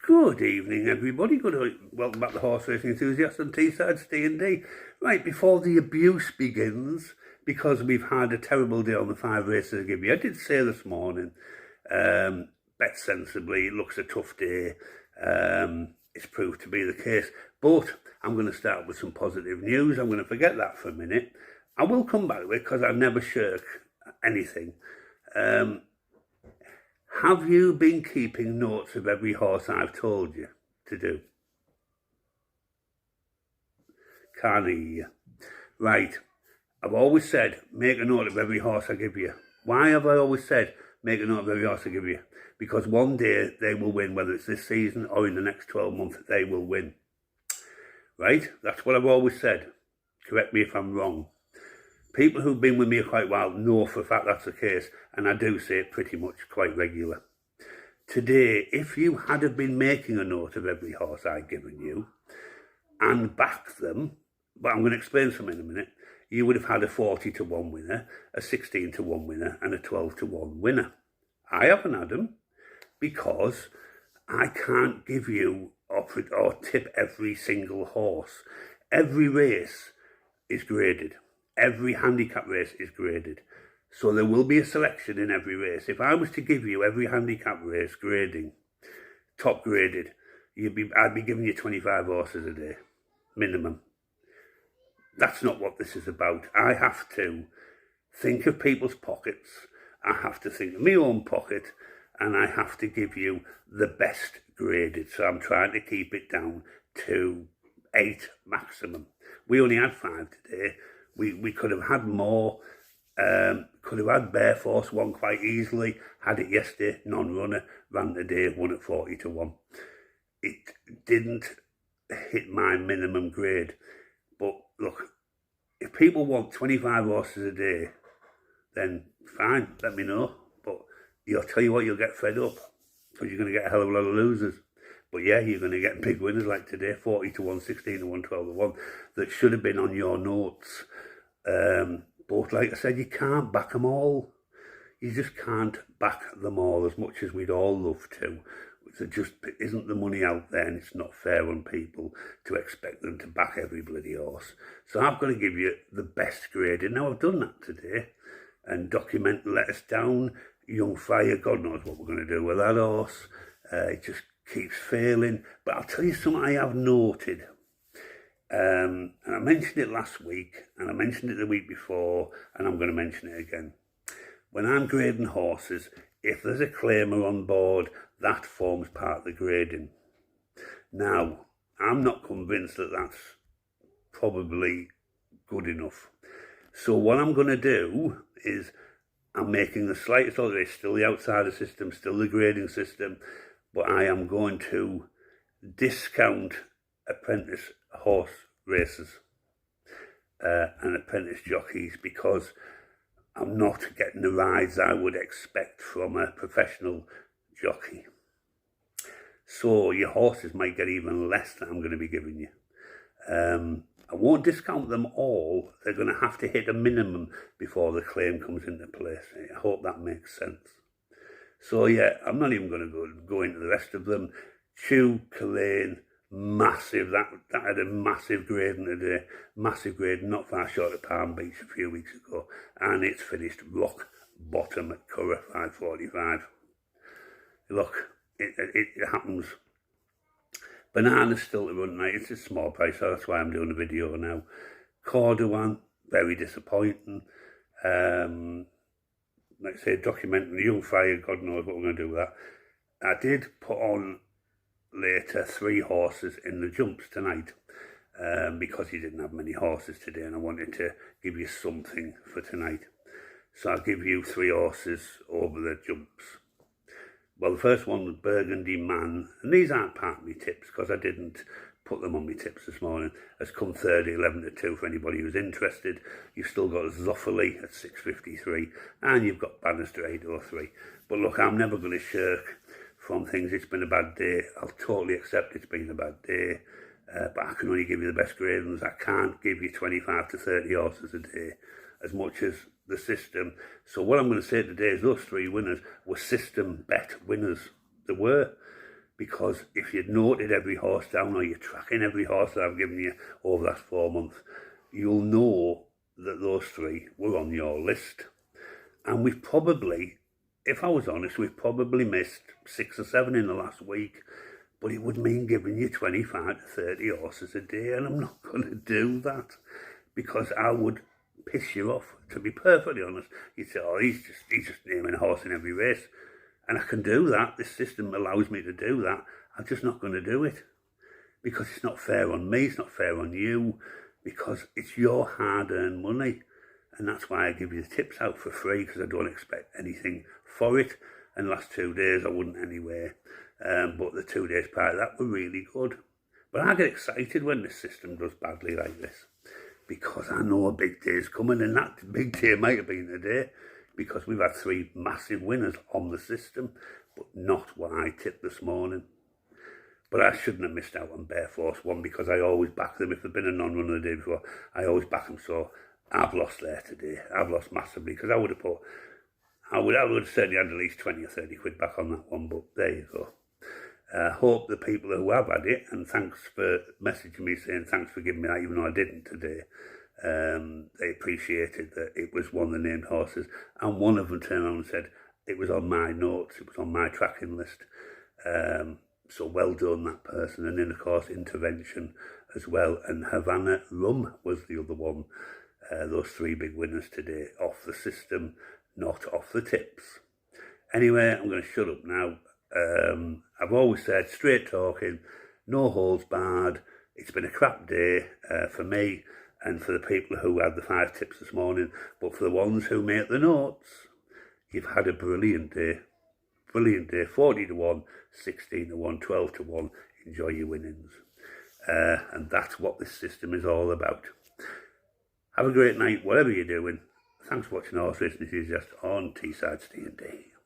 Good evening, everybody. Welcome back to Horse Racing Enthusiasts on Teesside, Ste&Dee. Right, before the abuse begins, because we've had a terrible day on the 5 races I give you, I did say this morning, bet sensibly, it looks a tough day. It's proved to be the case. But I'm going to start with some positive news. I'm going to forget that for a minute. I will come back to it because I never shirk anything. Have you been keeping notes of every horse I've told you to do? Can't hear you. Right. I've always said, make a note of every horse I give you. Why have I always said, make a note of every horse I give you? Because one day they will win, whether it's this season or in the next 12 months, they will win. Right? That's what I've always said. Correct me if I'm wrong. People who've been with me quite a while know for a fact that's the case, and I do say it pretty much quite regular. Today, if you had have been making a note of every horse I'd given you and backed them, but I'm going to explain something in a minute, you would have had a 40-1 winner, a 16-1 winner, and a 12-1 winner. I haven't had them because I can't give you or tip every single horse. Every race is graded. Every handicap race is graded. So there will be a selection in every race. If I was to give you every handicap race grading, top graded, I'd be giving you 25 horses a day, minimum. That's not what this is about. I have to think of people's pockets. I have to think of my own pocket, and I have to give you the best graded. So I'm trying to keep it down to 8 maximum. We only had 5 today. We could have had more. Could have had Bear Force won quite easily. Had it yesterday, non-runner, ran today, won at 40-1. It didn't hit my minimum grade. But look, if people want 25 horses a day, then fine, let me know. But I'll tell you what, you'll get fed up because you're going to get a hell of a lot of losers. But yeah, you're going to get big winners like today, 40-1, 16-1, 12-1, that should have been on your notes. But like I said, you can't back them all. You just can't back them all as much as we'd all love to. There just isn't the money out there, and it's not fair on people to expect them to back every bloody horse. So I've got to give you the best grading. Now, I've done that today, and Document let us down. Young Fire, God knows what we're going to do with that horse. It just keeps failing. But I'll tell you something I have noted. And I mentioned it last week, and I mentioned it the week before, and I'm going to mention it again. When I'm grading horses, if there's a claimer on board, that forms part of the grading. Now, I'm not convinced that that's probably good enough. So what I'm going to do is I'm making the slightest alteration, still the outsider system, still the grading system, but I am going to discount apprentice horse races and apprentice jockeys because I'm not getting the rides I would expect from a professional jockey. So your horses might get even less than I'm going to be giving you. I won't discount them all. They're going to have to hit a minimum before the claim comes into place. I hope that makes sense. So yeah, I'm not even going to go into the rest of them. Chew, Culane, massive. That had a massive grading today. Massive grading, not far short of Palm Beach a few weeks ago. And it's finished rock bottom at Curragh, 5:45. Look, it happens. Banana's still to run night. It's a small price, so that's why I'm doing a video now. Cordovan, very disappointing. Like I say, documenting Young Fire, God knows what we're going to do with that. I did put on later 3 horses in the jumps tonight because he didn't have many horses today, and I wanted to give you something for tonight. So I'll give you 3 horses over the jumps. Well, the first one was Burgundy Man, and these aren't part of my tips because I didn't put them on my tips this morning. Has come 30, 11-2 for anybody who's interested. You've still got Zoffoli at 6.53, and you've got Bannister 8.03. But look, I'm never going to shirk from things. It's been a bad day. I'll totally accept it's been a bad day, but I can only give you the best gradings. I can't give you 25 to 30 horses a day as much as the system. So what I'm going to say today is those 3 winners were system bet winners. They were. because if you'd noted every horse down or you're tracking every horse that I've given you over the last 4 months, you'll know that those 3 were on your list. And we've probably, if I was honest, we've probably missed 6 or 7 in the last week, but it would mean giving you 25 to 30 horses a day, and I'm not going to do that because I would piss you off. To be perfectly honest, you'd say, oh, he's just naming a horse in every race. And I can do that. This system allows me to do that. I'm just not going to do it because it's not fair on me. It's not fair on you because it's your hard-earned money. And that's why I give you the tips out for free, because I don't expect anything for it. And the last 2 days I wouldn't anyway. But the 2 days prior to that were really good. But I get excited when the system does badly like this, because I know a big day is coming, and that big day might have been today, because we've had 3 massive winners on the system, but not what I tipped this morning. But I shouldn't have missed out on Bear Force 1, because I always back them. If they've been a non-runner the day before, I always back them. So I've lost there today. I've lost massively, because I would have certainly had at least 20 or 30 quid back on that one, but there you go. Hope the people who have had it, and thanks for messaging me saying thanks for giving me that, even though I didn't today. They appreciated that it was one of the named horses, and one of them turned around and said it was on my notes, it was on my tracking list. So well done, that person. And then of course Intervention as well, and Havana Rum was the other one. Those 3 big winners today, off the system, not off the tips. Anyway, I'm going to shut up now. I've always said straight talking, no holds barred. It's been a crap day for me and for the people who had the 5 tips this morning, but for the ones who make the notes, you've had a brilliant day. Brilliant day. 40 to 1, 16 to 1, 12 to 1. Enjoy your winnings. And that's what this system is all about. Have a great night, whatever you're doing. Thanks for watching Horse Racing Enthusiast on Teesside Ste&Dee.